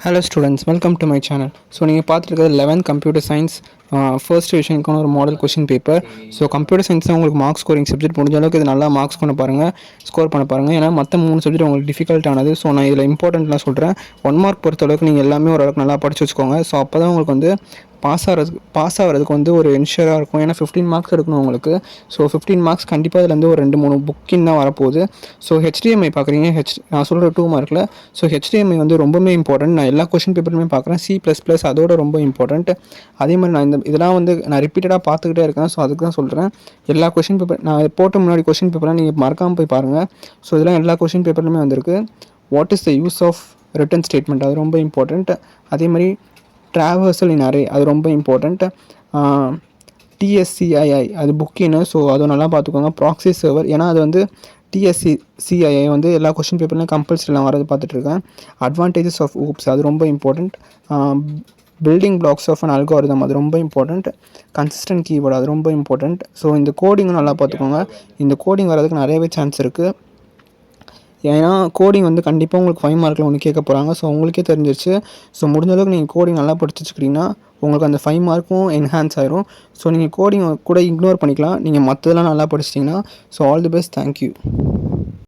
Hello students, welcome to my channel. So நீங்கள் பார்த்துருக்கிறது 11th computer science first டிவிஷனுக்கான ஒரு model question paper. So computer science தான் உங்களுக்கு marks scoring subject முடிஞ்ச அளவுக்கு இது நல்லா மார்க்ஸ் பண்ண பாருங்கள், ஸ்கோர் பண்ண பாருங்கள். ஏன்னா மற்ற 3 சப்ஜெக்ட் உங்களுக்கு டிஃபிகல்ட்டானது. ஸோ நான் இதில் இம்பார்ட்டண்ட்லாம் சொல்கிறேன். 1 மார்க் பொறுத்தளவுக்கு நீங்கள் எல்லாமே ஓரளவுக்கு நல்லா படித்து வச்சுக்கோங்க. ஸோ அப்போ தான் உங்களுக்கு வந்து பாஸ் ஆகிறதுக்கு வந்து ஒரு என்ஷூராக இருக்கும். ஏன்னா 15 மார்க்ஸ் எடுக்கணும் உங்களுக்கு. ஸோ 15 மார்க்ஸ் கண்டிப்பாக இதுலேருந்து ஒரு 2-3 புக்கின் தான் வரப்போகுது. ஸோ HDMI பார்க்குறீங்க, நான் சொல்கிற 2 மார்க்கில். ஸோ HDMI வந்து ரொம்பவே இம்பார்ட்டன்ட். நான் எல்லா கொஷின் பேப்பருமே பார்க்குறேன். C++ அதோட ரொம்ப இம்பார்ட்டன்ட். அதே மாதிரி நான் இதெல்லாம் வந்து நான் ரிப்பீட்டடாக பார்த்துக்கிட்டே இருக்கேன். ஸோ அதுக்கு தான் சொல்கிறேன். எல்லா கொஷின் பேப்பர் நான் போட்ட முன்னாடி கொஷின் பேப்பர்லாம் நீங்கள் மறக்காமல் போய் பாருங்கள். ஸோ இதெல்லாம் எல்லா கொஷின் பேப்பர்லையுமே வந்திருக்கு. What is the use of return statement, அது ரொம்ப இம்பார்ட்டண்ட். அதே மாதிரி ட்ராவர்சல் இன் அரே, அது ரொம்ப இம்பார்ட்டண்ட். TSCII அது புக்கின்னு, ஸோ அதை நல்லா பார்த்துக்கோங்க. ப்ராக்ஸி சர்வர், ஏன்னா அது வந்து TSCII வந்து எல்லா கொஷின் பேப்பர்லையும் கம்பல்சரிலாம் வரது பார்த்துட்ருக்கேன். அட்வான்டேஜஸ் ஆஃப் ஊப்ஸ், அது ரொம்ப important. Building blocks of an algorithm, அது ரொம்ப இம்பார்ட்டண்ட். கன்சிஸ்டன்ட் கீவேர்டு, அது ரொம்ப இம்பார்ட்டண்ட். ஸோ இந்த கோடிங்கும் நல்லா பார்த்துக்கோங்க. இந்த கோடிங் வரதுக்கு நிறையவே சான்ஸ் இருக்குது. ஏன்னா கோடிங் வந்து கண்டிப்பாக உங்களுக்கு 5 மார்க்கில் ஒன்று கேட்க போகிறாங்க. ஸோ உங்களுக்கே தெரிஞ்சிருச்சு. ஸோ முடிஞ்ச அளவுக்கு நீங்கள் கோடிங் நல்லா படிச்சு வச்சுக்கிட்டிங்கன்னா உங்களுக்கு அந்த 5 மார்க்கும் என்ஹான்ஸ் ஆயிரும். ஸோ நீங்கள் கோடிங் கூட இக்னோர் பண்ணிக்கலாம், நீங்கள் மற்றதெல்லாம் நல்லா படிச்சிட்டிங்கன்னா. So all the best, thank you.